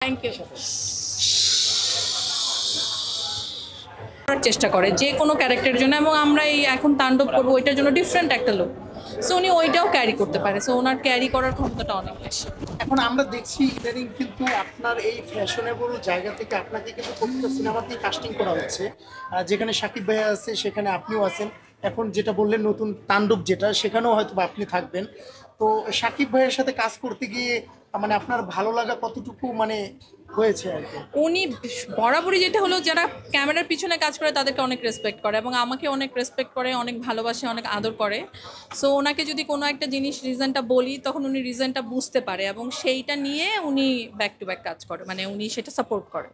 Thank you. চেষ্টা করে যে কোনো ক্যারেক্টারের জন্য, এবং আমরা এই এখন তাণ্ডব করবো ওইটার জন্য ডিফারেন্ট একটা লুক, সো উনি ওইটাও ক্যারি করতে পারে, সো ওনার ক্যারি করার ক্ষমতাটা অনেক বেশি। এখন আমরা দেখছি ইদানিং কিন্তু আপনার এই ফ্যাশনেবল জায়গা থেকে আপনাকে কিন্তু প্রত্যেকটা সিনেমাতেই কাস্টিং করা হচ্ছে, যেখানে শাকিব ভাইয়া আছে সেখানে আপনিও আছেন, এখন যেটা বললেন নতুন তাণ্ডব যেটা সেখানেও হয়তো বা আপনি থাকবেন। তো শাকিব ভাইয়ের সাথে কাজ করতে গিয়ে মানে আপনার ভালো লাগা কতটুকু মানে হয়েছে আর কি? উনি বরাবরই যেটা হলো, যারা ক্যামেরার পিছনে কাজ করে তাদেরকে অনেক রেসপেক্ট করে, এবং আমাকে অনেক রেসপেক্ট করে, অনেক ভালোবাসে, অনেক আদর করে। সো ওনাকে যদি কোনো একটা জিনিস রিজনটা বলি তখন উনি রিজনটা বুঝতে পারে, এবং সেইটা নিয়ে উনি ব্যাক টু ব্যাক কাজ করে, মানে উনি সেটা সাপোর্ট করে।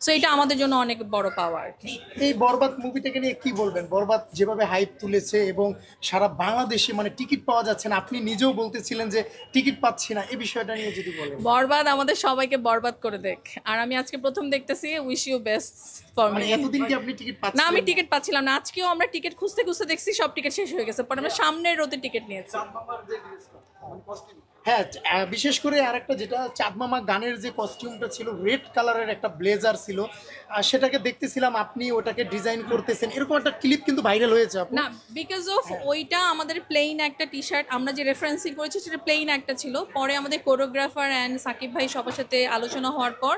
সো এটা আমাদের জন্য অনেক বড় পাওয়া আর কি। এই বরবাদ মুভিটাকে নিয়ে কি বলবেন? বরবাদ যেভাবে হাইপ তুলেছে এবং সারা বাংলাদেশে মানে টিকিট পাওয়া যাচ্ছে না, আপনি নিজেও বলতেছিলেন যে টিকিট পাচ্ছি না, এই বিষয়টা নিয়ে যদি বলেন। বরবাদ আমাদের সবাইকে বরবাদ করে দেখ, আর আমি আজকে প্রথম দেখতেছি, উইশ ইউ বেস্ট ফর মানে মি। এতদিন কি আপনি টিকিট না, পাচ্ছেন? আমি টিকিট পাচ্ছিলাম না, আজকেও আমরা টিকিট খুঁজতে খুঁজতে দেখছি সব টিকিট শেষ হয়ে গেছে, পরে আমরা সামনের রোতে টিকিট নিয়েছি। হ্যাঁ, বিশেষ করে আরেকটা যেটা চাঁদমামা গানের যে কস্টিউমটা ছিল, রেড কালারের একটা ব্লেজার ছিল, আর সেটাকে দেখতেছিলাম আপনি ওটাকে ডিজাইন করতেছেন, এরকম একটা ক্লিপ কিন্তু ভাইরাল হয়েছে আপু। না, বিকজ অফ ওইটা আমাদের প্লেন একটা টি শার্ট, আমরা যে রেফারেন্সিং করেছি সেটা প্লেন একটা ছিল, পরে আমাদের কোরিওগ্রাফার অ্যান্ড সাকিব ভাই সবার সাথে আলোচনা হওয়ার পর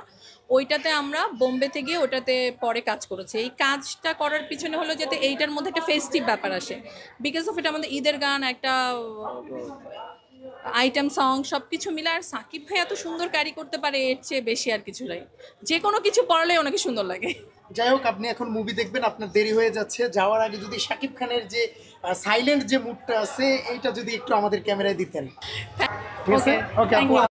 ওইটাতে আমরা বোম্বেতে গিয়ে ওটাতে পরে কাজ করেছি। এই কাজটা করার পিছনে হলো যাতে এইটার মধ্যে একটা ফেস্টিভ ব্যাপার আসে, বিকজ অফ এটা আমাদের ঈদের গান, একটা আইটেম সং, সব কিছু মিলে। আর সাকিব ভাই এত সুন্দর ক্যারি করতে পারে, এর চেয়ে বেশি আর কিছু নাই, যে কোনো কিছু পড়ালে ওনাকে সুন্দর লাগে। যাই হোক, আপনি এখন মুভি দেখবেন, আপনার দেরি হয়ে যাচ্ছে, যাওয়ার আগে যদি শাকিব খানের যে সাইলেন্ট যে মুডটা আছে এইটা যদি একটু আমাদের ক্যামেরায় দিতেন। ঠিক আছে? Okay, ওকে thank আপু। you.